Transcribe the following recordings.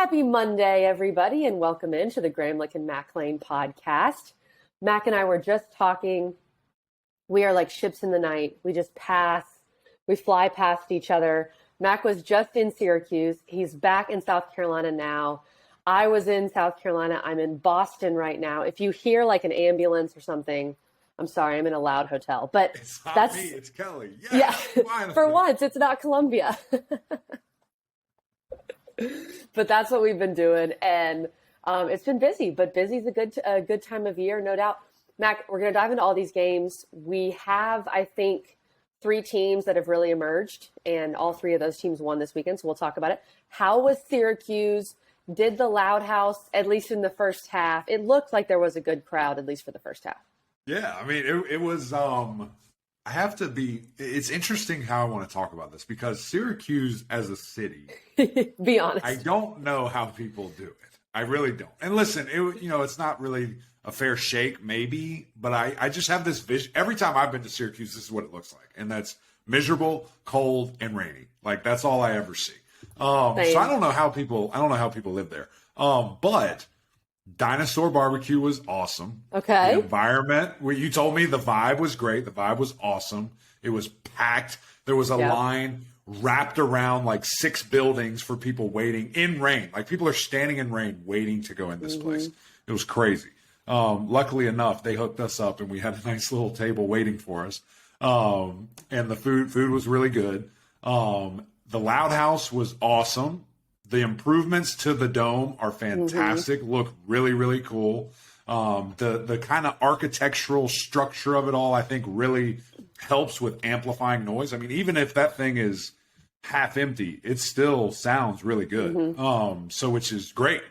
Happy Monday, everybody, and welcome into the Gramlich and Mac Lane podcast. Mac and I were just talking. We are like ships in the night. We just we fly past each other. Mac was just in Syracuse. He's back in South Carolina now. I was in South Carolina. I'm in Boston right now. If you hear like an ambulance or something, I'm sorry, I'm in a loud hotel. But it's not me, it's Kelly. Yeah, for once, it's not Columbia. But that's what we've been doing, and it's been busy. But busy's a good time of year, no doubt. Mac, we're going to dive into all these games. We have, I think, 3 teams that have really emerged, and all 3 of those teams won this weekend, so we'll talk about it. How was Syracuse? Did the Loud House, at least in the first half? It looked like there was a good crowd, at least for the first half. Yeah, I mean, it was I have to be – it's interesting how I want to talk about this because Syracuse as a city – be honest. I don't know how people do it. I really don't. And listen, it's not really a fair shake maybe, but I just have this vision. Every time I've been to Syracuse, this is what it looks like, and that's miserable, cold, and rainy. Like, that's all I ever see. So I don't know how people live there. But – Dinosaur Barbecue was awesome. Okay. The environment, you told me the vibe was great. The vibe was awesome. It was packed. There was a line wrapped around like 6 buildings for people waiting in rain. Like people are standing in rain waiting to go in this place. It was crazy. Luckily enough, they hooked us up and we had a nice little table waiting for us. And the food was really good. The Loud House was awesome. The improvements to the dome are fantastic. Look really, really cool. The kind of architectural structure of it all, I think, really helps with amplifying noise. I mean, even if that thing is half empty, it still sounds really good. So which is great,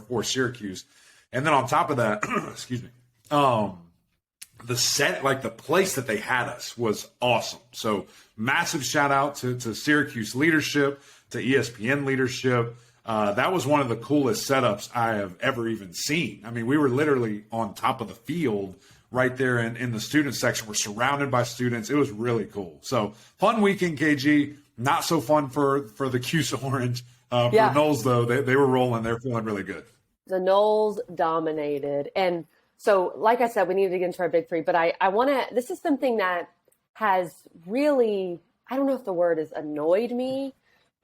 for Syracuse. And then on top of that, excuse me, the set, like the place that they had us was awesome. So massive shout out to Syracuse leadership, to ESPN leadership. That was one of the coolest setups I have ever even seen. I mean, we were literally on top of the field right there in the student section. We're surrounded by students. It was really cool. So fun weekend, KG. Not so fun for the Cuse Orange. For the Noles, though, they were rolling. They're feeling really good. The Noles dominated. And so, like I said, we need to get into our big 3. But I want to – this is something that has really – I don't know if the word is annoyed me.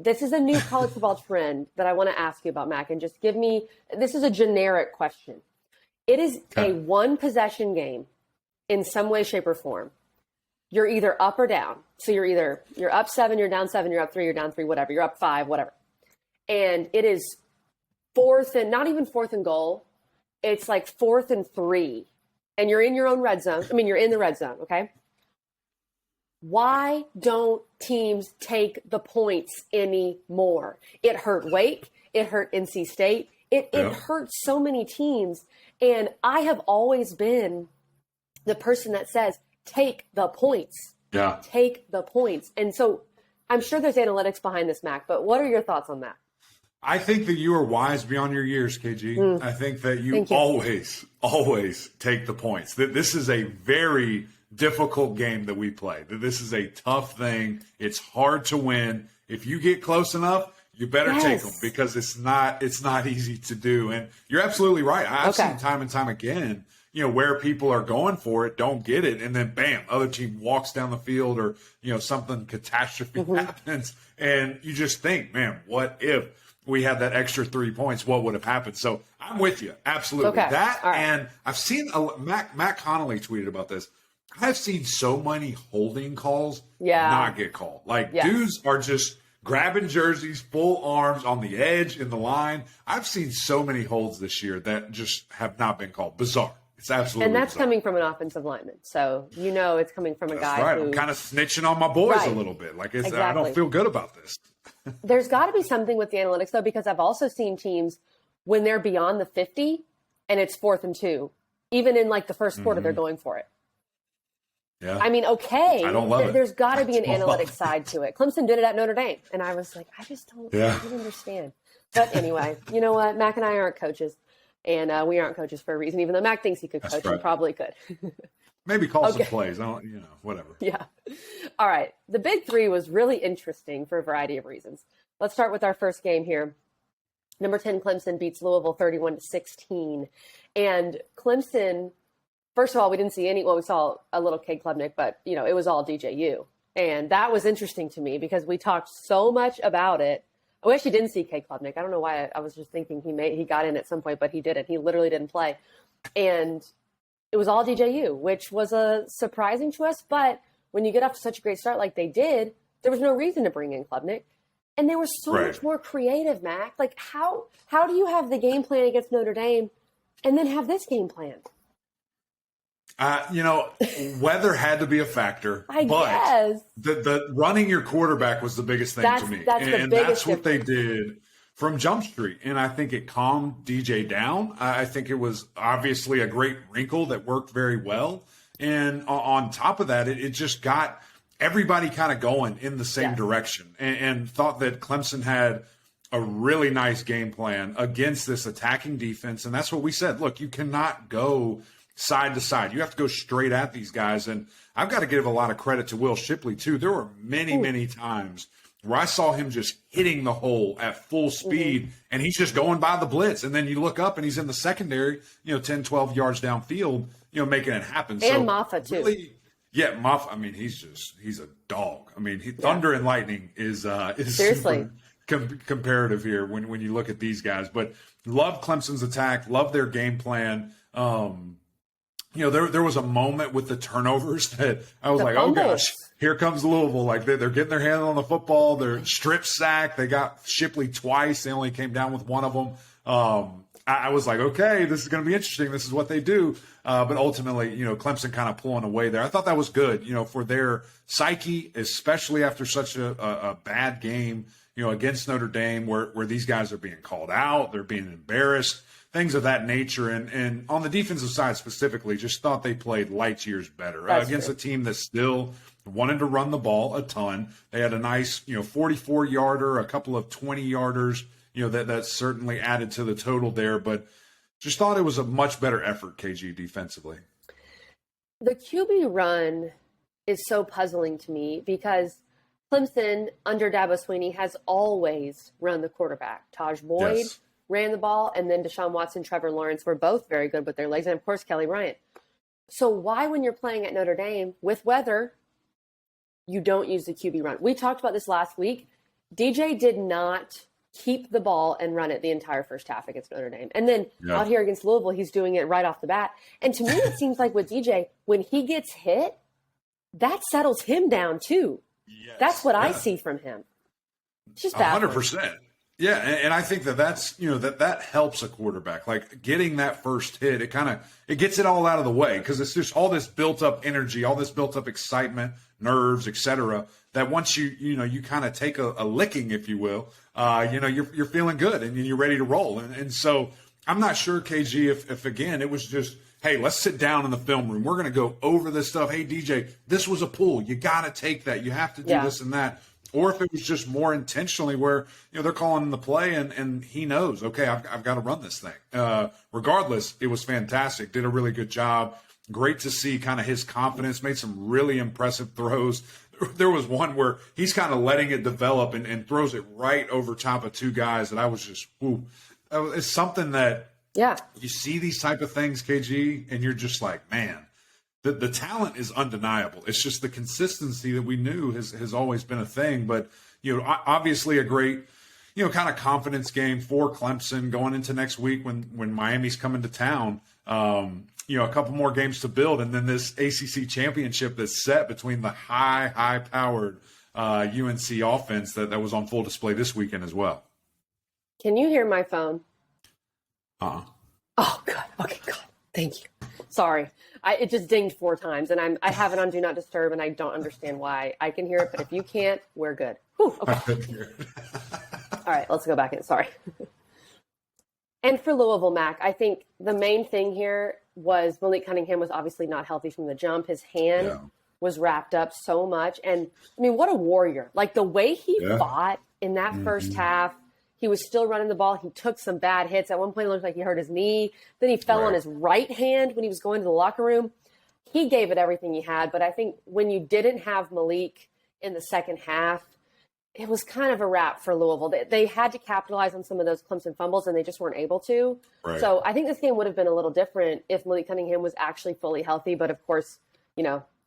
This is a new college football trend that I want to ask you about, Mac, and just give me – this is a generic question. It is a one-possession game in some way, shape, or form. You're either up or down. So you're up 7, you're down 7, you're up 3, you're down 3, whatever. You're up 5, whatever. And it is not even fourth and goal. It's like 4th and 3. And you're in your own red zone. I mean, you're in the red zone, okay? Why don't teams take the points anymore? It hurt Wake. It hurt NC State. It hurt so many teams. And I have always been the person that says, take the points. Yeah. Take the points. And so I'm sure there's analytics behind this, Mac, but what are your thoughts on that? I think that you are wise beyond your years, KG. I think that you always take the points. This is a very difficult game that we play. This is a tough thing. It's hard to win. If you get close enough, you better take them because it's not easy to do. And you're absolutely right. I've seen time and time again, where people are going for it, don't get it, and then bam, other team walks down the field or, something catastrophe happens. And you just think, man, what if we had that extra 3 points? What would have happened? So I'm with you. Absolutely. That, and I've seen Matt Connolly tweeted about this. I've seen so many holding calls not get called. Like, dudes are just grabbing jerseys, full arms on the edge in the line. I've seen so many holds this year that just have not been called. Bizarre. It's absolutely And that's bizarre. coming from an offensive lineman. So, it's coming from a guy who – I'm kind of snitching on my boys a little bit. Like, I don't feel good about this. There's got to be something with the analytics, though, because I've also seen teams when they're beyond the 50 and it's 4th and 2, even in, like, the first quarter, they're going for it. Yeah. I mean, okay, I don't love it. There's got to be an analytics side to it. Clemson did it at Notre Dame, and I was like, I don't understand. But anyway, you know what? Mac and I aren't coaches, and we aren't coaches for a reason, even though Mac thinks he could coach and probably could. Maybe call some plays. I don't, whatever. Yeah. All right. The Big 3 was really interesting for a variety of reasons. Let's start with our first game here. Number 10, Clemson beats Louisville 31-16. And Clemson, first of all, we didn't see we saw a little Cade Klubnik, but, it was all DJU. And that was interesting to me because we talked so much about it. We actually didn't see Cade Klubnik. I don't know why. I was just thinking he got in at some point, but he didn't. He literally didn't play. And it was all DJU, which was surprising to us. But when you get off to such a great start like they did, there was no reason to bring in Klubnik. And they were so much more creative, Mac. Like, how do you have the game plan against Notre Dame and then have this game plan? Weather had to be a factor. I guess. The running your quarterback was the biggest thing to me. That's what they did from Jump Street. And I think it calmed DJ down. I think it was obviously a great wrinkle that worked very well. And on top of that, it just got everybody kind of going in the same direction and thought that Clemson had a really nice game plan against this attacking defense. And that's what we said. Look, you cannot go side to side. You have to go straight at these guys. And I've got to give a lot of credit to Will Shipley, too. There were many times where I saw him just hitting the hole at full speed, and he's just going by the blitz. And then you look up, and he's in the secondary, 10, 12 yards downfield, making it happen. And Maffa, too. Really, yeah, Maffa, I mean, he's a dog. I mean, thunder and lightning is seriously comparative here when you look at these guys. But love Clemson's attack, love their game plan. There was a moment with the turnovers that I was like, oh gosh, here comes Louisville. Like they're getting their hand on the football. They're strip sacked. They got Shipley twice. They only came down with one of them. I was like, okay, this is going to be interesting. This is what they do. But ultimately, Clemson kind of pulling away there. I thought that was good, for their psyche, especially after such a bad game, against Notre Dame where these guys are being called out. They're being embarrassed. Things of that nature. And on the defensive side specifically, just thought they played light years better against a team that still wanted to run the ball a ton. They had a nice, 44-yarder, a couple of 20-yarders, that certainly added to the total there. But just thought it was a much better effort, KG, defensively. The QB run is so puzzling to me because Clemson, under Dabo Swinney, has always run the quarterback. Taj Boyd ran the ball, and then Deshaun Watson, Trevor Lawrence were both very good with their legs, and of course Kelly Bryant. So why, when you're playing at Notre Dame with weather, you don't use the QB run? We talked about this last week. DJ did not keep the ball and run it the entire first half against Notre Dame. And then out here against Louisville, he's doing it right off the bat. And to me, it seems like with DJ, when he gets hit, that settles him down too. Yes. That's what I see from him. It's just 100%. Yeah, and I think that's that helps a quarterback. Like getting that first hit, it gets it all out of the way because it's just all this built up energy, all this built up excitement, nerves, etc. That once you kind of take a licking, if you will, you're feeling good and you're ready to roll. And so I'm not sure, KG, if again it was just, hey, let's sit down in the film room. We're going to go over this stuff. Hey, DJ, this was a pull. You got to take that. You have to do this and that. Or if it was just more intentionally where, they're calling the play and he knows, okay, I've got to run this thing. Regardless, it was fantastic. Did a really good job. Great to see kind of his confidence. Made some really impressive throws. There was one where he's kind of letting it develop and throws it right over top of two guys that I was just, it's something that you see these type of things, KG, and you're just like, man. The talent is undeniable. It's just the consistency that we knew has always been a thing. But, obviously a great, kind of confidence game for Clemson going into next week when Miami's coming to town. A couple more games to build. And then this ACC championship that's set between the high-powered UNC offense that was on full display this weekend as well. Can you hear my phone? Uh-uh. Oh, good. Okay, good. Thank you. Sorry. It just dinged 4 times, and I have it on Do Not Disturb, and I don't understand why. I can hear it, but if you can't, we're good. Whew, okay. All right, let's go back in. Sorry. And for Louisville, Mac, I think the main thing here was Malik Cunningham was obviously not healthy from the jump. His hand was wrapped up so much. And, I mean, what a warrior. Like, the way he fought in that first half, he was still running the ball. He took some bad hits. At one point, it looked like he hurt his knee. Then he fell on his right hand when he was going to the locker room. He gave it everything he had. But I think when you didn't have Malik in the second half, it was kind of a wrap for Louisville. They had to capitalize on some of those Clemson fumbles, and they just weren't able to. Right. So I think this game would have been a little different if Malik Cunningham was actually fully healthy. But of course,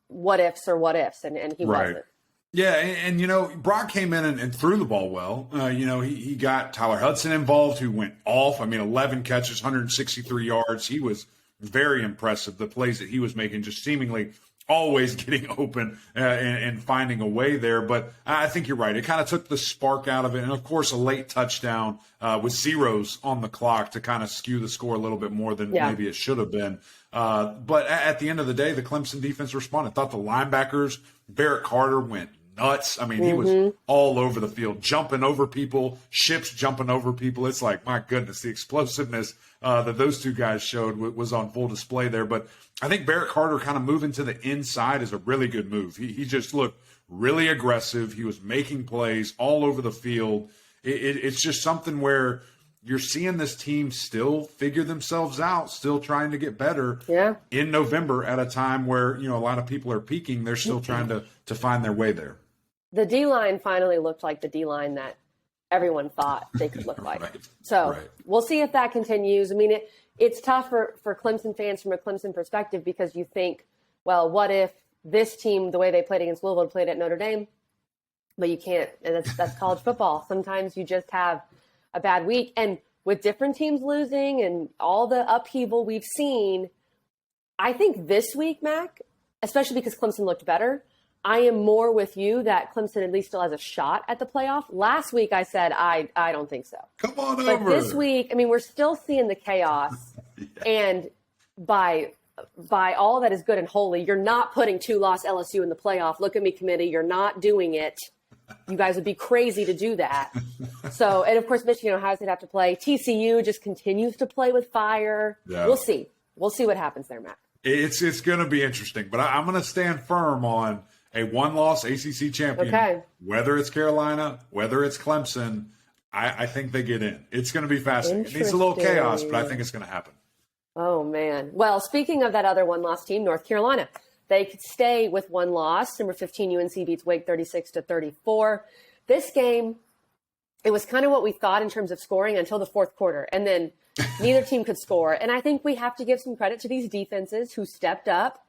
what ifs, and he wasn't. Yeah, and Brock came in and threw the ball well. He got Tyler Hudson involved, who went off. 11 catches, 163 yards. He was very impressive. The plays that he was making, just seemingly always getting open and finding a way there. But I think you're right. It kind of took the spark out of it. And, of course, a late touchdown with zeros on the clock to kind of skew the score a little bit more than maybe it should have been. But at the end of the day, the Clemson defense responded. Thought the linebackers, Barrett Carter, went nuts. He was all over the field, jumping over people, ships jumping over people. It's like, my goodness, the explosiveness that those two guys showed was on full display there. But I think Barrett Carter kind of moving to the inside is a really good move. He just looked really aggressive. He was making plays all over the field. It's just something where you're seeing this team still figure themselves out, still trying to get better in November at a time where, a lot of people are peaking. They're still trying to find their way there. The D-line finally looked like the D-line that everyone thought they could look like. We'll see if that continues. It's tough for Clemson fans from a Clemson perspective because you think, well, what if this team, the way they played against Louisville, played at Notre Dame? But you can't. And that's college football. Sometimes you just have a bad week. And with different teams losing and all the upheaval we've seen, I think this week, Mac, especially because Clemson looked better, I am more with you that Clemson at least still has a shot at the playoff. Last week I said I don't think so. Come on over. But this week, we're still seeing the chaos. And by all that is good and holy, you're not putting 2-loss LSU in the playoff. Look at me, committee. You're not doing it. You guys would be crazy to do that. So, and of course, Michigan and Ohio State have to play. TCU just continues to play with fire. Yeah. We'll see. We'll see what happens there, Matt. It's going to be interesting. But I'm going to stand firm on a one-loss ACC champion. Okay. Whether it's Carolina, whether it's Clemson, I think they get in. It's going to be fascinating. It needs a little chaos, but I think it's going to happen. Oh, man. Well, speaking of that other one-loss team, North Carolina, they could stay with one loss. Number 15, UNC beats Wake 36-34. This game, it was kind of what we thought in terms of scoring until the fourth quarter. And then neither team could score. And I think we have to give some credit to these defenses who stepped up.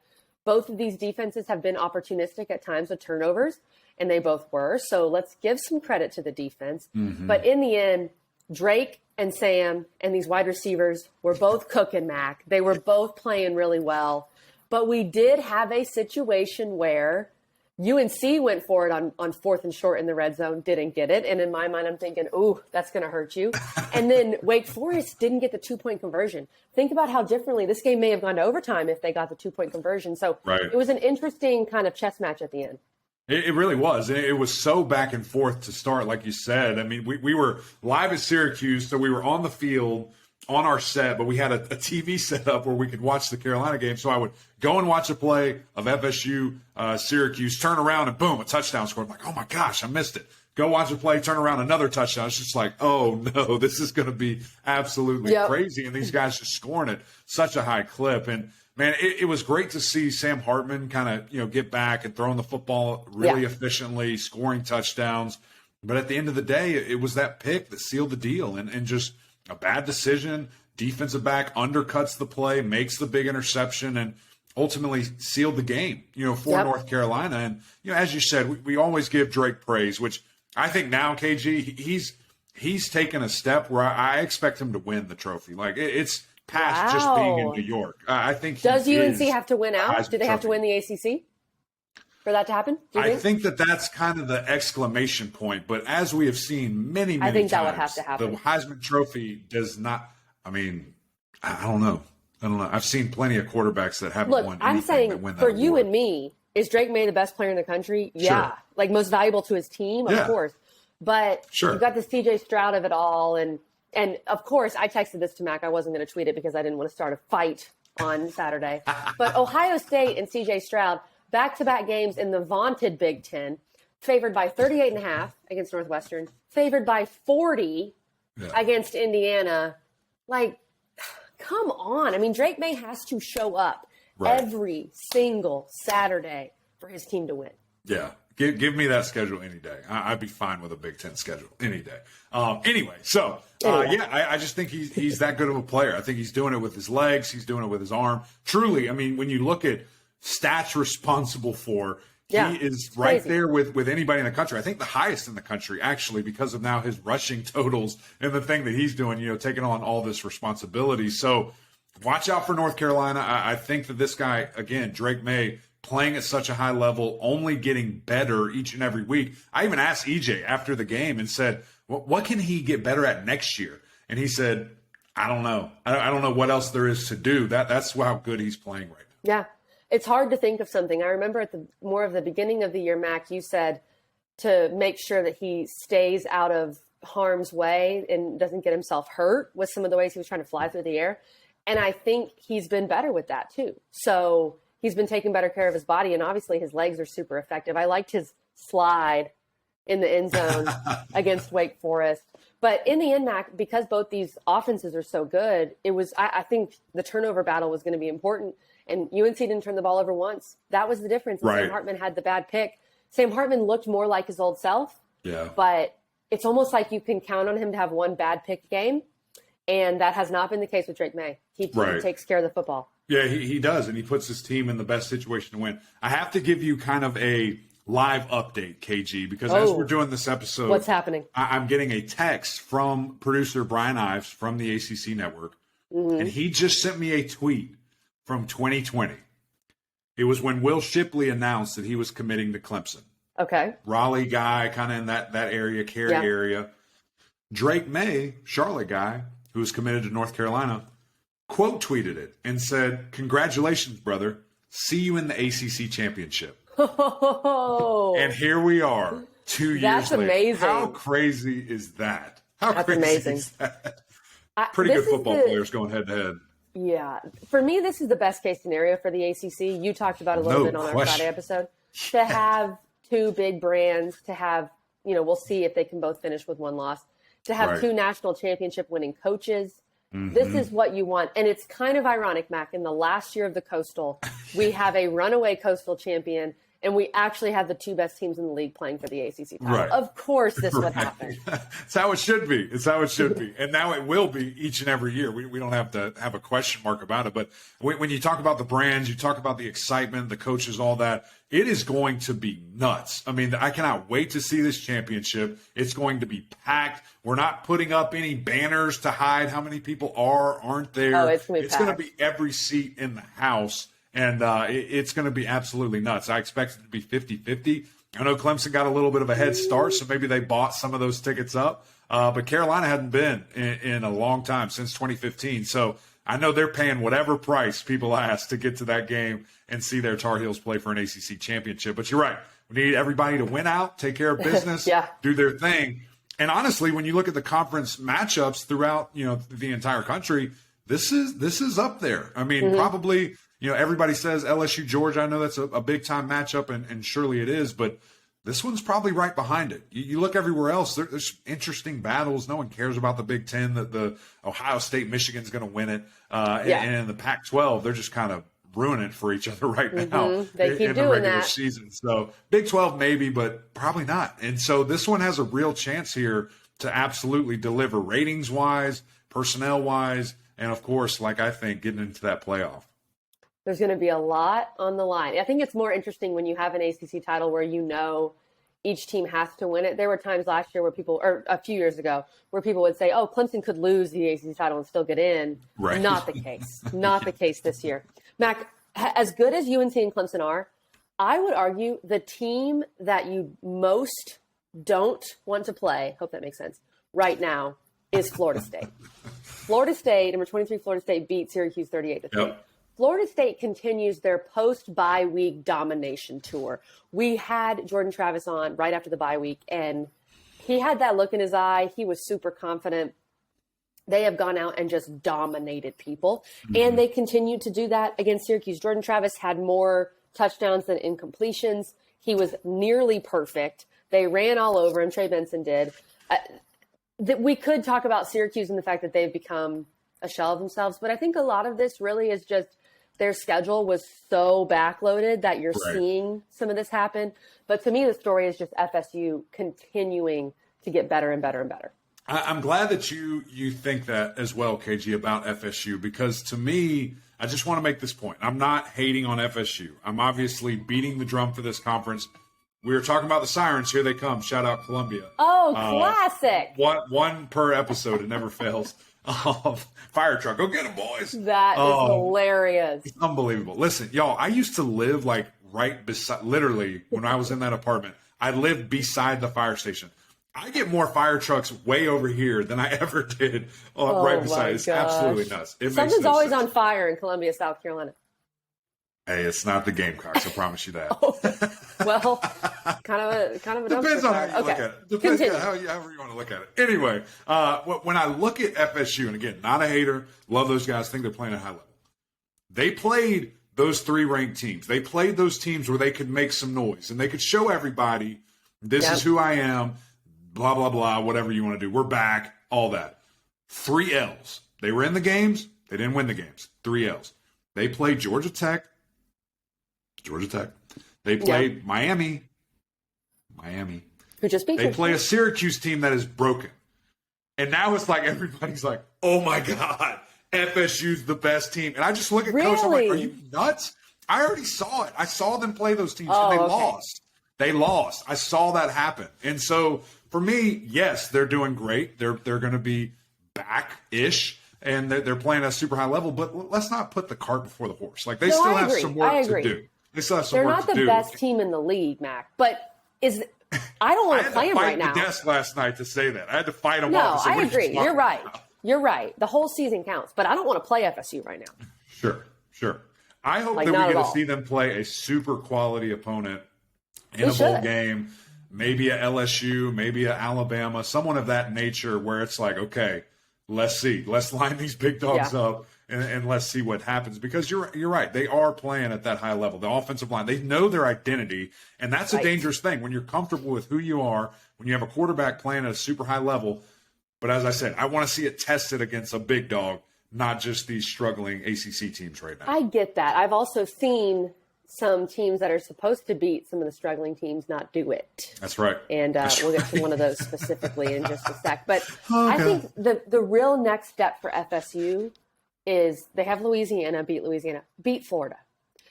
Both of these defenses have been opportunistic at times with turnovers, and they both were. So let's give some credit to the defense. Mm-hmm. But in the end, Drake and Sam and these wide receivers were both cooking, Mac. They were both playing really well. But we did have a situation where UNC went for it on 4th and short in the red zone, didn't get it. And in my mind, I'm thinking, ooh, that's going to hurt you. And then Wake Forest didn't get the 2-point conversion. Think about how differently this game may have gone to overtime if they got the 2-point conversion. So It was an interesting kind of chess match at the end. It really was. It was so back and forth to start, like you said. We were live at Syracuse, so we were on the field on our set, but we had a TV set up where we could watch the Carolina game. So I would go and watch a play of FSU, Syracuse, turn around, and boom, a touchdown scored. I'm like, oh, my gosh, I missed it. Go watch a play, turn around, another touchdown. It's just like, oh, no, this is going to be absolutely crazy. And these guys just scoring at such a high clip. And, man, it was great to see Sam Hartman kind of, get back and throwing the football really efficiently, scoring touchdowns. But at the end of the day, it was that pick that sealed the deal and just – a bad decision, defensive back undercuts the play, makes the big interception, and ultimately sealed the game, for North Carolina. And, as you said, we always give Drake praise, which I think now, KG, he's taken a step where I expect him to win the trophy. Like, it's past just being in New York. I think Does UNC have to win out? Do they have to win the ACC for that to happen? I think that's kind of the exclamation point. But as we have seen many I think times, that would have to happen. The Heisman Trophy does not. I don't know. I've seen plenty of quarterbacks that haven't won anything. I'm saying for you and me, is Drake May the best player in the country? Yeah. Sure. Like most valuable to his team, of course. But you've got the CJ Stroud of it all. And of course, I texted this to Mac. I wasn't going to tweet it because I didn't want to start a fight on Saturday. But Ohio State and CJ Stroud, back-to-back games in the vaunted Big Ten, favored by 38.5 against Northwestern, favored by 40 against Indiana. Like, come on. Drake May has to show up every single Saturday for his team to win. Yeah, Give me that schedule any day. I'd be fine with a Big Ten schedule any day. Anyway, I just think he's that good of a player. I think he's doing it with his legs. He's doing it with his arm. Truly, I mean, when you look at stats responsible for, he is right there with anybody in the country. I think the highest in the country, actually, because of now his rushing totals and the thing that he's doing, taking on all this responsibility. So watch out for North Carolina. I think that this guy, again, Drake May, playing at such a high level, only getting better each and every week. I even asked EJ after the game and said, what can he get better at next year? And he said, I don't know. I don't know what else there is to do. That's how good he's playing right now. Yeah. It's hard to think of something. I remember at more of the beginning of the year, Mac, you said to make sure that he stays out of harm's way and doesn't get himself hurt with some of the ways he was trying to fly through the air. And I think he's been better with that too. So he's been taking better care of his body, and obviously his legs are super effective. I liked his slide in the end zone against Wake Forest. But in the end, Mac, because both these offenses are so good, I think the turnover battle was going to be important. And UNC didn't turn the ball over once. That was the difference. And Sam Hartman had the bad pick. Sam Hartman looked more like his old self. Yeah. But it's almost like you can count on him to have one bad pick game. And that has not been the case with Drake May. He takes care of the football. Yeah, he does. And he puts his team in the best situation to win. I have to give you kind of a live update, KG, because as we're doing this episode, what's happening? I'm getting a text from producer Brian Ives from the ACC Network. Mm-hmm. And he just sent me a tweet from 2020. It was when Will Shipley announced that he was committing to Clemson. Okay. Raleigh guy, kind of in that area, Cary area. Drake May, Charlotte guy, who was committed to North Carolina, quote tweeted it and said, "Congratulations, brother. See you in the ACC championship." Oh. And here we are 2 years That's later. amazing. How crazy is that? That's amazing. Is that? Pretty good football players going head to head. Yeah. For me, this is the best case scenario for the ACC. You talked about it a little bit on our Friday episode. To have two big brands, to have, we'll see if they can both finish with one loss, to have two national championship winning coaches. Mm-hmm. This is what you want. And it's kind of ironic, Mac. In the last year of the Coastal, we have a runaway Coastal champion, and we actually have the two best teams in the league playing for the ACC title. Right. Of course this would happen. It's how it should be. It's how it should be. And now it will be each and every year. We don't have to have a question mark about it. But when you talk about the brands, you talk about the excitement, the coaches, all that, it is going to be nuts. I mean, I cannot wait to see this championship. It's going to be packed. We're not putting up any banners to hide how many people aren't there. Oh, it's going to be every seat in the house. And it's going to be absolutely nuts. I expect it to be 50-50. I know Clemson got a little bit of a head start, so maybe they bought some of those tickets up. But Carolina hadn't been in a long time, since 2015. So I know they're paying whatever price people ask to get to that game and see their Tar Heels play for an ACC championship. But you're right. We need everybody to win out, take care of business, do their thing. And honestly, when you look at the conference matchups throughout, the entire country, this is up there. I mean, probably – everybody says LSU, Georgia. I know that's a big-time matchup, and surely it is, but this one's probably right behind it. You look everywhere else, there's interesting battles. No one cares about the Big Ten, that the Ohio State, Michigan's going to win it. And in the Pac-12, they're just kind of ruining it for each other right now They keep in doing the regular that. season. So Big 12 maybe, but probably not. And so this one has a real chance here to absolutely deliver ratings-wise, personnel-wise, and, of course, like I think, getting into that playoff. There's going to be a lot on the line. I think it's more interesting when you have an ACC title where each team has to win it. There were times last year or a few years ago, where people would say, oh, Clemson could lose the ACC title and still get in. Right. Not the case. Not the case this year. Mac, as good as UNC and Clemson are, I would argue the team that you most don't want to play, hope that makes sense, right now is Florida State. Florida State, number 23 Florida State, beat Syracuse 38-3. Yep. Florida State continues their post-bye week domination tour. We had Jordan Travis on right after the bye week, and he had that look in his eye. He was super confident. They have gone out and just dominated people, and they continue to do that against Syracuse. Jordan Travis had more touchdowns than incompletions. He was nearly perfect. They ran all over him. Trey Benson did. We could talk about Syracuse and the fact that they've become a shell of themselves, but I think a lot of this really is just their schedule was so backloaded that you're Right. seeing some of this happen. But to me, the story is just FSU continuing to get better and better and better. I'm glad that you think that as well, KG, about FSU, because to me, I just want to make this point. I'm not hating on FSU. I'm obviously beating the drum for this conference. We were talking about the Sirens. Here they come. Shout out Columbia. Oh, classic. One per episode. It never fails. Fire truck. Go get them, boys. That is hilarious. It's unbelievable. Listen, y'all, I used to live like right beside, literally, when I was in that apartment, I lived beside the fire station. I get more fire trucks way over here than I ever did right beside. It's absolutely nuts. Something's always on fire in Columbia, South Carolina. Hey, it's not the Gamecocks. I promise you that. Well, kind of a depends on how you look at it. Depends Continue. on however you want to look at it. Anyway, when I look at FSU, and again, not a hater, love those guys, think they're playing at a high level. They played those 3 ranked teams. They played those teams where they could make some noise and they could show everybody, this is who I am, blah, blah, blah, whatever you want to do. We're back, all that. 3 L's. They were in the games. They didn't win the games. 3 L's. They played Georgia Tech. They played Miami. Who just beat They play a Syracuse team that is broken. And now it's like everybody's like, oh my God, FSU's the best team. And I just look at Coach, I'm like, are you nuts? I already saw it. I saw them play those teams and they lost. They lost. I saw that happen. And so for me, yes, they're doing great. They're going to be back-ish. And they're playing at a super high level, but let's not put the cart before the horse. Like they still have some work to do. They still have some work to do. They're not the best team in the league, Mac, but I don't want to play them right now. I had to fight the desk last night to say that. I had to fight them off. No, I agree. You're right. You're right. The whole season counts, but I don't want to play FSU right now. Sure. I hope that we get to see them play a super quality opponent in a bowl game, maybe a LSU, maybe a Alabama, someone of that nature where it's like, okay, let's see. Let's line these big dogs up and let's see what happens. Because you're right. They are playing at that high level. The offensive line, they know their identity, and that's a dangerous thing. When you're comfortable with who you are, when you have a quarterback playing at a super high level. But as I said, I want to see it tested against a big dog, not just these struggling ACC teams right now. I get that. I've also seen some teams that are supposed to beat some of the struggling teams not do it. That's right. And we'll get to one of those specifically in just a sec. But I think the real next step for FSU is they have Louisiana, beat Florida.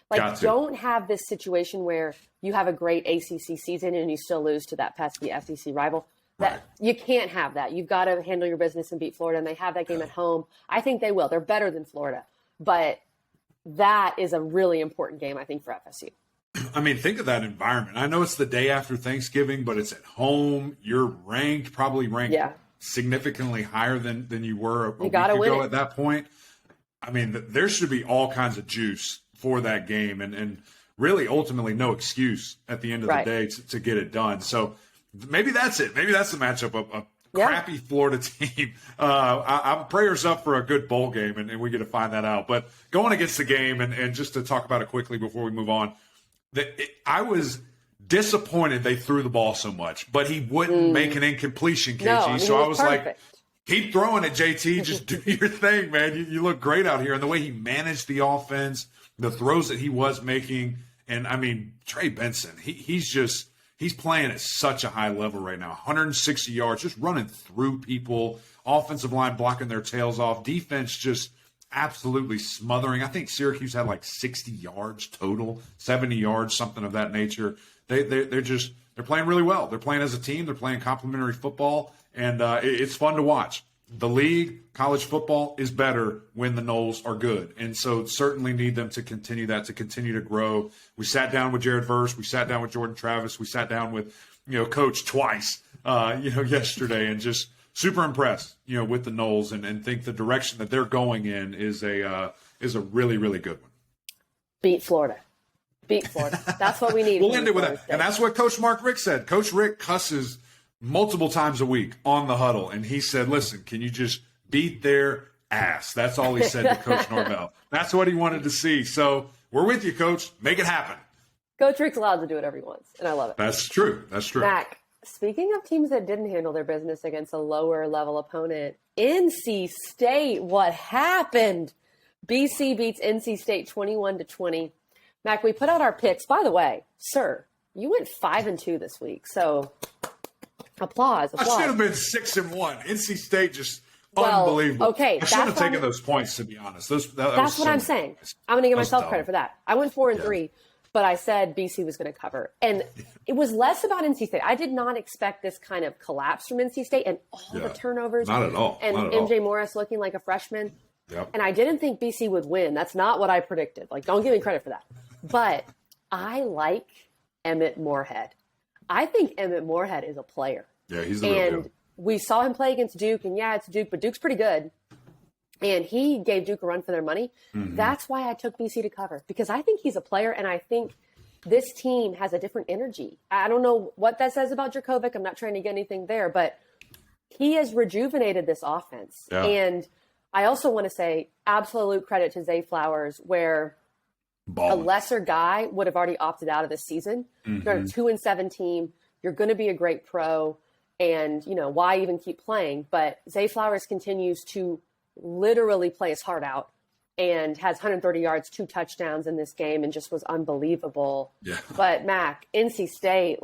Like, don't have this situation where you have a great ACC season and you still lose to that pesky SEC rival. You can't have that. You've got to handle your business and beat Florida, and they have that game at home. I think they will. They're better than Florida. But that is a really important game, I think, for FSU. I mean, think of that environment. I know it's the day after Thanksgiving, but it's at home. You're probably ranked significantly higher than you were a week ago at that point. I mean, there should be all kinds of juice for that game and really ultimately no excuse at the end of the day to get it done. So maybe that's it. Maybe that's the matchup of a crappy Florida team. I'm prayers up for a good bowl game, and we get to find that out. But going against the game, and just to talk about it quickly before we move on, I was disappointed they threw the ball so much, but he wouldn't make an incompletion, KG. So I was like, keep throwing it, JT. Just do your thing, man. You look great out here. And the way he managed the offense, the throws that he was making, and, I mean, Trey Benson, he's playing at such a high level right now. 160 yards, just running through people. Offensive line blocking their tails off. Defense just absolutely smothering. I think Syracuse had like 60 yards total, 70 yards, something of that nature. They're playing really well. They're playing as a team. They're playing complementary football, and it's fun to watch. The league, college football, is better when the Noles are good, and so certainly need them to continue that, to continue to grow. We sat down with Jared Verse. We sat down with Jordan Travis. We sat down with Coach twice yesterday, and just super impressed with the Noles, and think the direction that they're going in is a really, really good one. Beat Florida. That's what we need. We'll end it with that. And that's what Coach Mark Richt said. Coach Richt cusses multiple times a week on the huddle. And he said, listen, can you just beat their ass? That's all he said to Coach Norvell. That's what he wanted to see. So we're with you, Coach. Make it happen. Coach Richt's allowed to do whatever he wants, and I love it. That's true. Mac, speaking of teams that didn't handle their business against a lower level opponent, NC State, what happened? BC beats NC State 21-20. Mac, we put out our picks. By the way, sir, you went 5-2 this week, so applause. I should have been 6-1. NC State just unbelievable. Okay, I should have taken those points, to be honest. That's what I'm saying. I'm going to give myself credit for that. I went 4-3, but I said BC was going to cover, and it was less about NC State. I did not expect this kind of collapse from NC State and all the turnovers. Not at all. And MJ Morris looking like a freshman. Yep. And I didn't think BC would win. That's not what I predicted. Like, don't give me credit for that. But I like Emmett Morehead. I think Emmett Morehead is a player. Yeah, he's the real deal. We saw him play against Duke, and it's Duke, but Duke's pretty good. And he gave Duke a run for their money. Mm-hmm. That's why I took BC to cover, because I think he's a player, and I think this team has a different energy. I don't know what that says about Dracovic. I'm not trying to get anything there, but he has rejuvenated this offense. Yeah. And I also want to say absolute credit to Zay Flowers, where a lesser guy would have already opted out of this season. Mm-hmm. You're a 2-7 team. You're going to be a great pro. And, why even keep playing? But Zay Flowers continues to literally play his heart out and has 130 yards, 2 touchdowns in this game, and just was unbelievable. Yeah. But, Mac, NC State,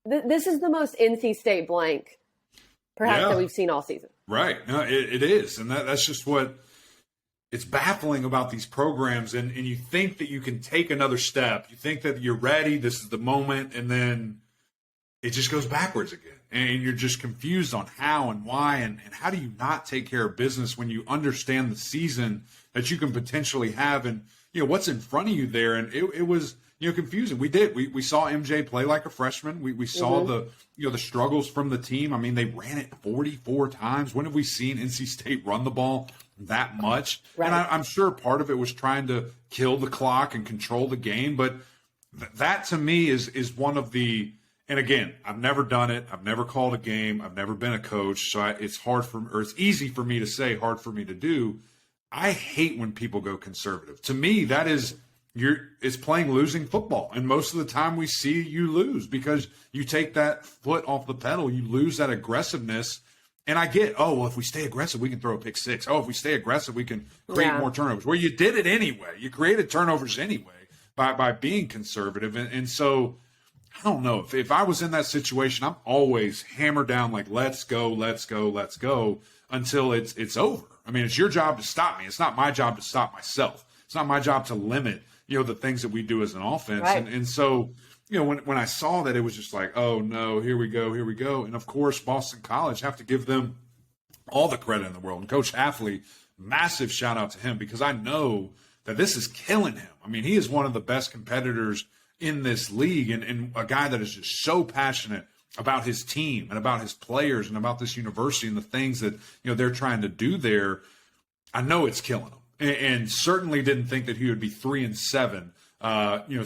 this is the most NC State blank perhaps that we've seen all season. Right. No, it is. And that's just what it's baffling about these programs. And you think that you can take another step. You think that you're ready. This is the moment. And then it just goes backwards again. And you're just confused on how and why. And how do you not take care of business when you understand the season that you can potentially have and, what's in front of you there. And it was, confusing. We saw MJ play like a freshman. We saw the struggles from the team. I mean, they ran it 44 times. When have we seen NC State run the ball that much? Right. And I'm sure part of it was trying to kill the clock and control the game. But that to me is one of the, and again, I've never done it. I've never called a game. I've never been a coach. So it's easy for me to say, hard for me to do. I hate when people go conservative. To me, that is, it's playing losing football. And most of the time we see you lose because you take that foot off the pedal. You lose that aggressiveness. And I get, if we stay aggressive, we can throw a pick six. If we stay aggressive, we can create more turnovers. Well, you did it anyway. You created turnovers anyway by being conservative. And so I don't know. If I was in that situation, I'm always hammered down like, let's go until it's over. I mean, it's your job to stop me. It's not my job to stop myself. It's not my job to limit, the things that we do as an offense. Right. And so, when I saw that, it was just like, oh, no, here we go. And, of course, Boston College, have to give them all the credit in the world. And Coach Hafley, massive shout-out to him because I know that this is killing him. I mean, he is one of the best competitors in this league and a guy that is just so passionate about his team and about his players and about this university and the things that, they're trying to do there. I know it's killing him. And certainly didn't think that he would be 3-7.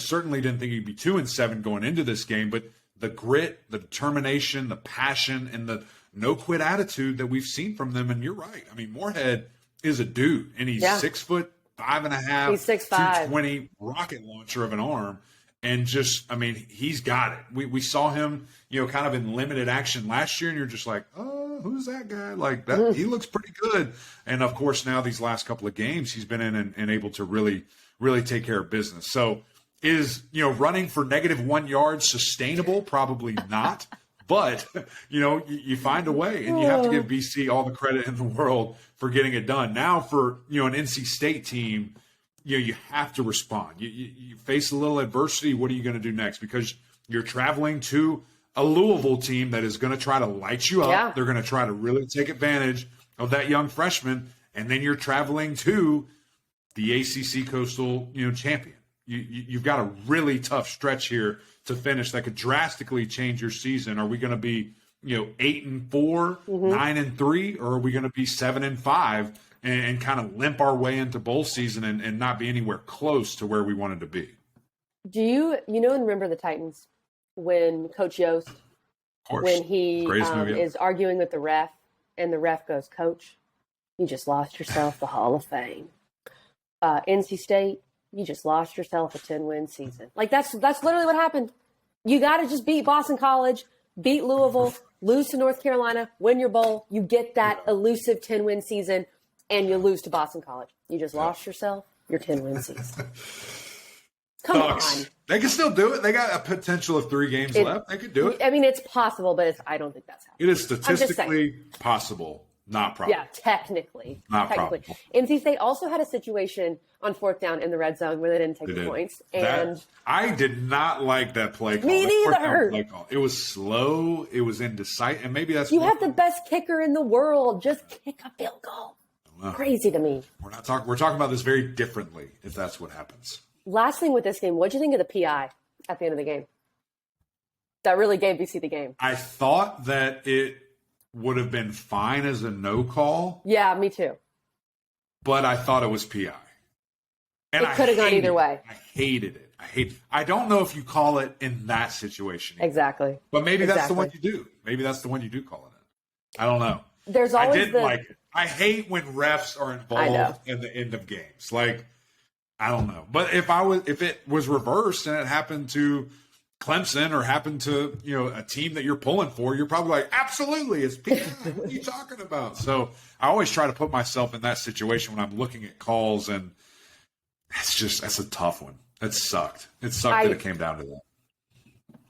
Certainly didn't think he'd be 2-7 going into this game. But the grit, the determination, the passion, and the no quit attitude that we've seen from them. And you're right. I mean, Moorhead is a dude, and he's 6'5", 5'5", he's 6'5", 220 rocket launcher of an arm. And just, I mean, he's got it. We saw him, kind of in limited action last year, and you're just like, oh, who's that guy? Like that, he looks pretty good. And of course, now these last couple of games, he's been in and able to really, really take care of business. So is, running for -1 yard sustainable? Probably not. But, you find a way, and you have to give BC all the credit in the world for getting it done. Now for, an NC State team, you have to respond. You face a little adversity. What are you going to do next? Because you're traveling to a Louisville team that is going to try to light you up. Yeah. They're going to try to really take advantage of that young freshman. And then you're traveling to the ACC Coastal, champion. You've got a really tough stretch here to finish that could drastically change your season. Are we going to be, 8-4, 9-3, or are we going to be 7-5? And kind of limp our way into bowl season and not be anywhere close to where we wanted to be. Do you and remember the Titans when Coach Yost, when he is arguing with the ref and the ref goes, Coach, you just lost yourself the Hall of Fame. NC State, you just lost yourself a 10-win season. Like that's literally what happened. You got to just beat Boston College, beat Louisville, lose to North Carolina, win your bowl. You get that elusive 10-win season. and you lose to Boston College. You just lost yourself your 10-win season. Come on. They can still do it. They got a potential of 3 games left. They could do it. I mean, it's possible, but I don't think that's happening. It is statistically possible, not probable. Yeah, technically. Not probable. NC State also had a situation on 4th down in the red zone where they didn't take the points. And I did not like that play call. Me neither. It was slow. It was indecisive. And maybe that's you have the best kicker in the world. Just kick a field goal. Crazy to me. We're talking about this very differently if that's what happens. Last thing with this game, what'd you think of the PI at the end of the game? That really gave BC the game. I thought that it would have been fine as a no call. Yeah, me too. But I thought it was PI. And it could have gone either way. I hated it. I don't know if you call it in that situation. Exactly. But maybe that's the one you do. Maybe that's the one you do call it in. I don't know. There's always I didn't like it. I hate when refs are involved in the end of games. Like, I don't know. But if it was reversed and it happened to Clemson or happened to, a team that you're pulling for, you're probably like, absolutely, it's PI. What are you talking about? So I always try to put myself in that situation when I'm looking at calls, and that's a tough one. It sucked. It sucked that it came down to that.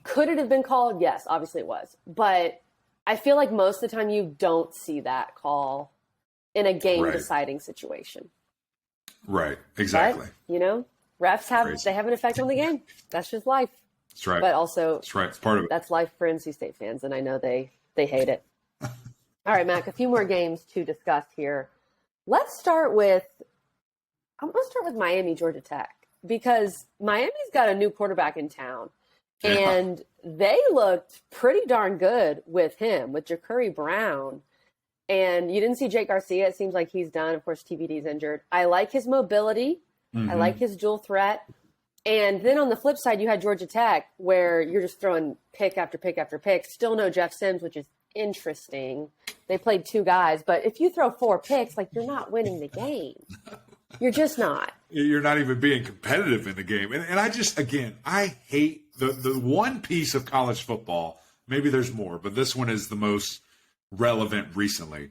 Could it have been called? Yes, obviously it was. But I feel like most of the time you don't see that call in a game-deciding situation. Right, exactly. But, refs have an effect on the game. That's just life. That's right. But also, that's right. It's part of it. That's life for NC State fans, and I know they hate it. All right, Mac, a few more games to discuss here. Let's start with Miami, Georgia Tech, because Miami's got a new quarterback in town, and they looked pretty darn good with him, with Ja'Cory Brown. And you didn't see Jake Garcia. It seems like he's done. Of course, TBD's injured. I like his mobility. Mm-hmm. I like his dual threat. And then on the flip side, you had Georgia Tech, where you're just throwing pick after pick after pick. Still no Jeff Sims, which is interesting. They played 2 guys. But if you throw 4 picks, you're not winning the game. You're just not. You're not even being competitive in the game. And I hate the one piece of college football. Maybe there's more, but this one is the most relevant recently.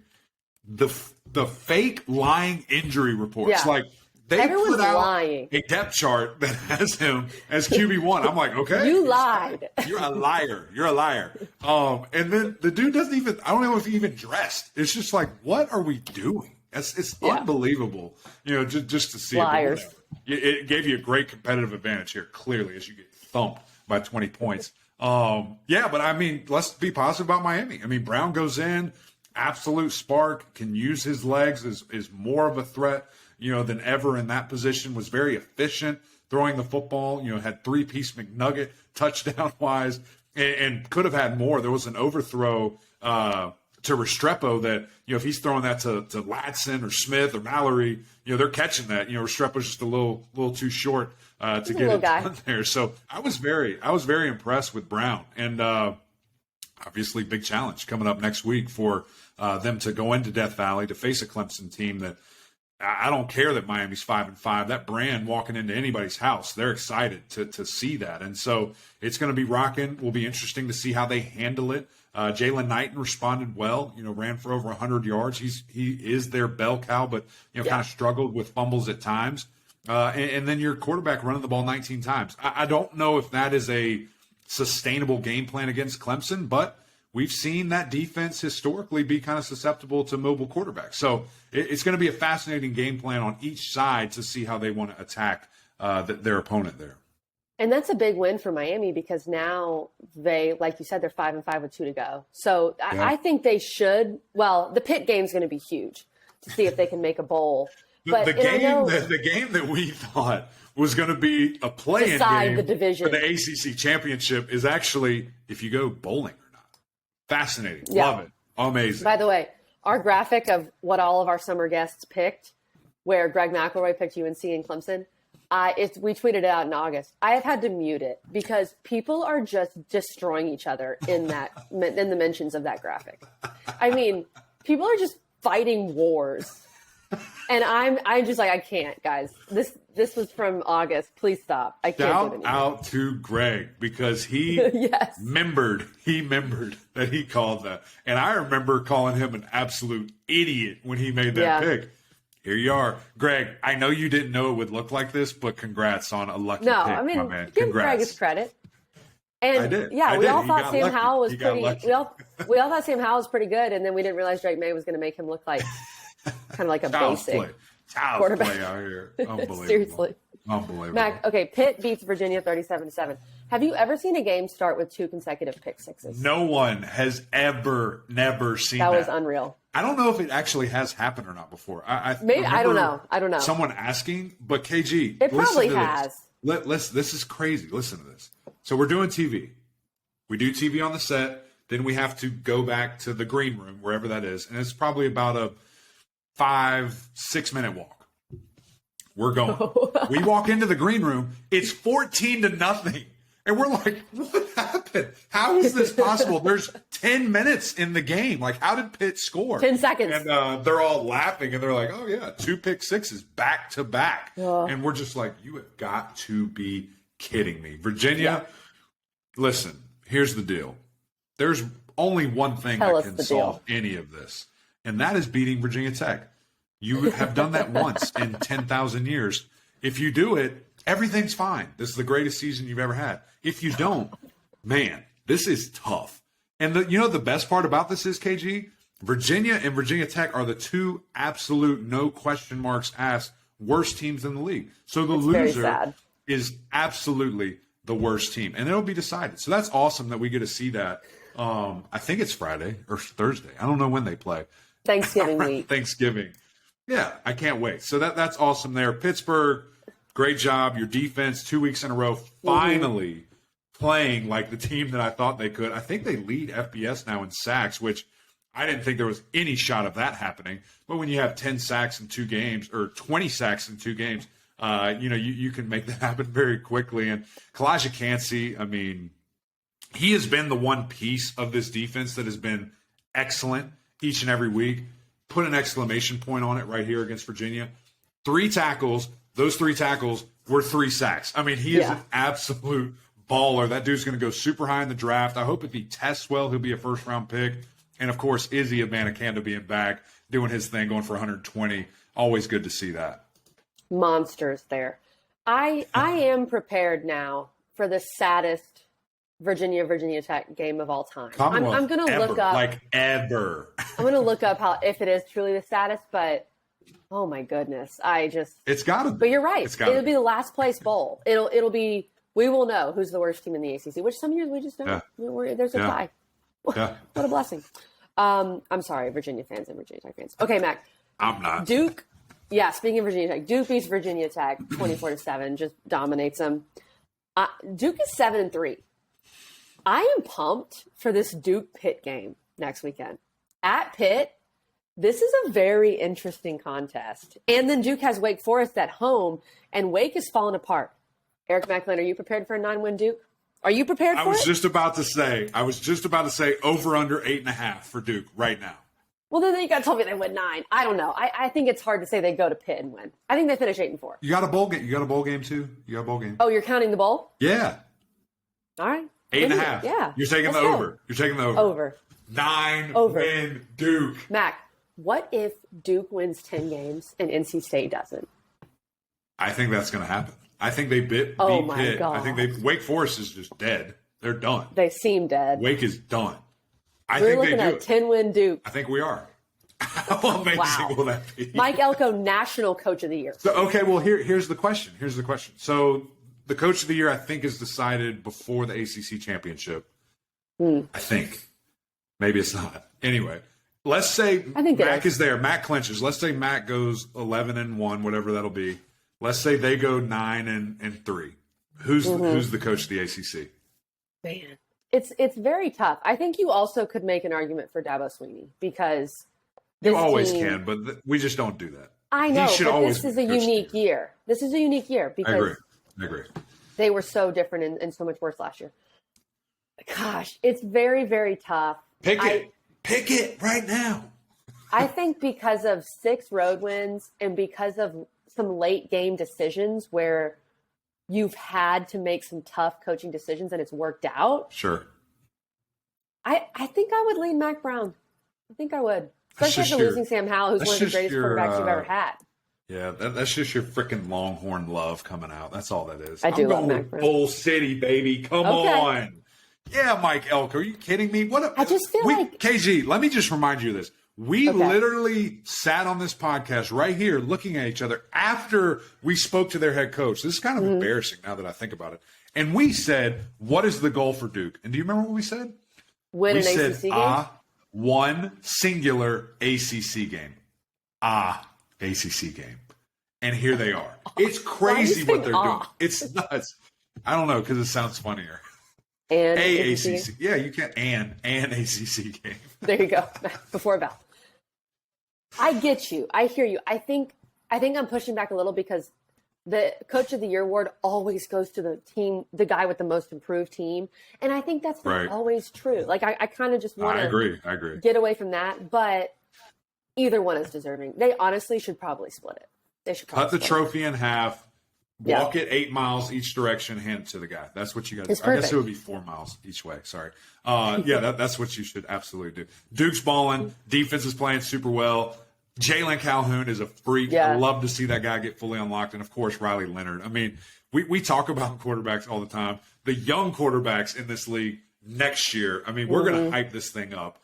The fake lying injury reports. Yeah. They Everyone's put out lying. A depth chart that has him as QB1. I'm like, okay. You lied. You're a liar. You're a liar. And then the dude doesn't even, I don't know if he even dressed. It's just like, what are we doing? It's unbelievable, just to see. Liars. It gave you a great competitive advantage here, clearly, as you get thumped by 20 points. But I mean, let's be positive about Miami. I mean, Brown goes in, absolute spark, can use his legs, is more of a threat, than ever in that position, was very efficient throwing the football, had 3-piece McNugget touchdown wise, and could have had more. There was an overthrow, to Restrepo that, if he's throwing that to Ladson or Smith or Mallory, they're catching that. Restrepo's just a little too short to get it done there. So I was very impressed with Brown. And obviously big challenge coming up next week for them to go into Death Valley to face a Clemson team that I don't care that Miami's 5-5. That brand walking into anybody's house, they're excited to see that. And so it's going to be rocking. Will be interesting to see how they handle it. Jalen Knighton responded well, ran for over 100 yards. He is their bell cow, but, kind of struggled with fumbles at times. And then your quarterback running the ball 19 times. I don't know if that is a sustainable game plan against Clemson, but we've seen that defense historically be kind of susceptible to mobile quarterbacks. So it's going to be a fascinating game plan on each side to see how they want to attack their opponent there. And that's a big win for Miami because now they, like you said, they're 5-5 with 2 to go. So I think they should. Well, the Pitt game's going to be huge to see if they can make a bowl. But the game that we thought was going to be a play-in game the division for the ACC championship is actually if you go bowling or not. Fascinating. Love it. Amazing. By the way, our graphic of what all of our summer guests picked, where Greg McElroy picked UNC and Clemson, we tweeted it out in August. I have had to mute it because people are just destroying each other in the mentions of that graphic. I mean, people are just fighting wars. And I'm just like, I can't, guys. This was from August. Please stop. I can't do it anymore. Shout out to Greg because he remembered that he called that. And I remember calling him an absolute idiot when he made that pick. Here you are. Greg, I know you didn't know it would look like this, but congrats on a lucky pick, my man. Give Greg his credit. And I did. Yeah, we all thought Sam Howell was pretty. We all thought Sam Howell was pretty good, and then we didn't realize Drake May was going to make him look like kind of like a basic quarterback play out here. Unbelievable. Seriously. Unbelievable. Mac, okay, Pitt beats Virginia 37-7. Have you ever seen a game start with 2 consecutive pick sixes? No one has never seen that. That was unreal. I don't know if it actually has happened or not before. I don't know. I don't know. Someone asking, but KG, it probably has. This is crazy. Listen to this. So we're doing TV. We do TV on the set. Then we have to go back to the green room, wherever that is. And it's probably about a 5-6 minute walk. We're going. We walk into the green room. It's 14-0. And we're like, what happened? How is this possible? There's 10 minutes in the game. Like, how did Pitt score? 10 seconds. And they're all laughing. And they're like, oh, yeah, 2 pick sixes back to back. And we're just like, you have got to be kidding me. Virginia, listen, here's the deal. There's only one thing that can solve any of this, and that is beating Virginia Tech. You have done that once in 10,000 years. If you do it, everything's fine. This is the greatest season you've ever had. If you don't, man, this is tough. And the best part about this is, KG, Virginia and Virginia Tech are the 2 absolute no question marks asked worst teams in the league. So the loser is absolutely the worst team, and it'll be decided. So that's awesome that we get to see that. I think it's Friday or Thursday. I don't know when they play. Thanksgiving week. Thanksgiving. Yeah, I can't wait. So that's awesome there. Pittsburgh, great job. Your defense 2 weeks in a row finally playing like the team that I thought they could. I think they lead FBS now in sacks, which I didn't think there was any shot of that happening. But when you have 10 sacks in 2 games or 20 sacks in 2 games, you can make that happen very quickly. And Kalijah Cansey, I mean, he has been the one piece of this defense that has been excellent each and every week. Put an exclamation point on it right here against Virginia. 3 tackles. Those 3 tackles were 3 sacks. I mean, he is an absolute baller. That dude's going to go super high in the draft. I hope if he tests well, he'll be a first-round pick. And, of course, Izzy of Manakanda being back, doing his thing, going for 120. Always good to see that. Monsters there. I am prepared now for the saddest Virginia Tech game of all time. I'm going to look up I'm going to look up if it is truly the saddest, but oh my goodness, it's got to be. But you're right. It'll be the last place bowl. It'll be. We will know who's the worst team in the ACC. Which some years we just don't. Yeah. There's a tie. Yeah. What a blessing. I'm sorry, Virginia fans and Virginia Tech fans. Okay, Mac. I'm not. Duke. Yeah, speaking of Virginia Tech, Duke beats Virginia Tech 24-7, just dominates them. Duke is 7-3. I am pumped for this Duke Pitt game next weekend. At Pitt, this is a very interesting contest. And then Duke has Wake Forest at home, and Wake is falling apart. Eric Macklin, are you prepared for a 9-win Duke? Are you prepared for it? I was just about to say over under 8.5 for Duke right now. Well, then you got to tell me they win 9. I don't know. I think it's hard to say they go to Pitt and win. I think they finish 8-4. You got a bowl game. You got a bowl game too. You got a bowl game. Oh, you're counting the bowl? Yeah. All right. 8.5. Yeah. You're taking the over. You're taking the over. Over. 9-win Duke. Mac, what if Duke wins 10 games and NC State doesn't? I think that's going to happen. I think they beat Pitt. God. I think Wake Forest is just dead. They're done. They seem dead. Wake is done. We're looking at 10-win Duke. I think we are. How amazing will that be? Mike Elko, National Coach of the Year. So, okay, well, here's the question. So the Coach of the Year, I think, is decided before the ACC Championship. I think. Maybe it's not. Anyway, let's say Mac is there. Mac clinches. Let's say Mac goes 11-1, whatever that'll be. Let's say they go 9-3. Who's the coach of the ACC? Man, it's very tough. I think you also could make an argument for Dabo Swinney because you always can, but we just don't do that. I know, but this is a unique year. This is a unique year because I agree. They were so different and so much worse last year. Gosh, it's very, very tough. Pick it right now. I think because of 6 road wins and because of some late game decisions where you've had to make some tough coaching decisions and it's worked out. Sure. I think I would lean Mac Brown. I think I would. Especially after losing Sam Howell, who's one of the greatest quarterbacks you've ever had. Yeah, that's just your freaking Longhorn love coming out. That's all that is. I do love I'm going with Bull City, baby. Come on. Yeah, Mike Elko, are you kidding me? I just feel like KG, let me just remind you of this. We literally sat on this podcast right here looking at each other after we spoke to their head coach. This is kind of embarrassing now that I think about it. And we said, what is the goal for Duke? And do you remember what we said? Win an ACC game? One singular ACC game. ACC game. And here they are. It's crazy what they're doing. It's nuts. I don't know, because it sounds funnier. And ACC. Yeah, you can't and ACC game. There you go. Before Val. I get you. I hear you. I think I'm pushing back a little because the Coach of the Year award always goes to the team, the guy with the most improved team. And I think that's not always true. Like, I kind of just want to I agree. Get away from that. But either one is deserving. They honestly should probably split it. They should cut the trophy in half, walk it 8 miles each direction, hand it to the guy. That's what you got to do. I guess it would be 4 miles each way. Sorry. That's what you should absolutely do. Duke's balling. Defense is playing super well. Jalen Calhoun is a freak. I love to see that guy get fully unlocked. And, of course, Riley Leonard. I mean, we talk about quarterbacks all the time. The young quarterbacks in this league next year, I mean, we're going to hype this thing up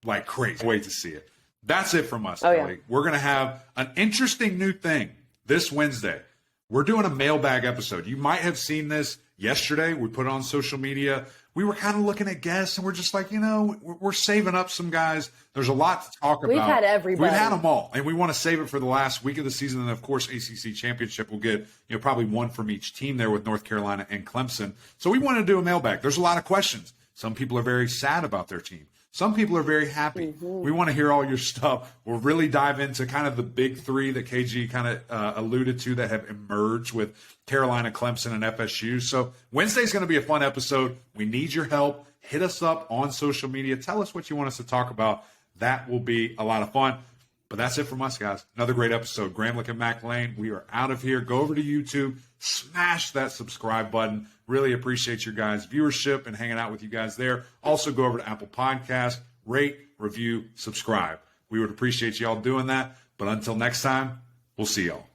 like crazy. Wait to see it. That's it from us, Kelly. We're going to have an interesting new thing this Wednesday. We're doing a mailbag episode. You might have seen this yesterday. We put it on social media. We were kind of looking at guests, and we're just like, we're saving up some guys. There's a lot to talk about. We've had everybody. We've had them all, and we want to save it for the last week of the season. And, of course, ACC Championship will get probably one from each team there with North Carolina and Clemson. So we want to do a mailbag. There's a lot of questions. Some people are very sad about their team. Some people are very happy. We want to hear all your stuff. We'll really dive into kind of the big three that KG kind of alluded to that have emerged with Carolina, Clemson, and FSU. So Wednesday's going to be a fun episode. We need your help. Hit us up on social media. Tell us what you want us to talk about. That will be a lot of fun. But that's it from us, guys. Another great episode. Gramlich and Mac Lane. We are out of here. Go over to YouTube. Smash that subscribe button. Really appreciate your guys' viewership and hanging out with you guys there. Also, go over to Apple Podcasts. Rate, review, subscribe. We would appreciate y'all doing that. But until next time, we'll see y'all.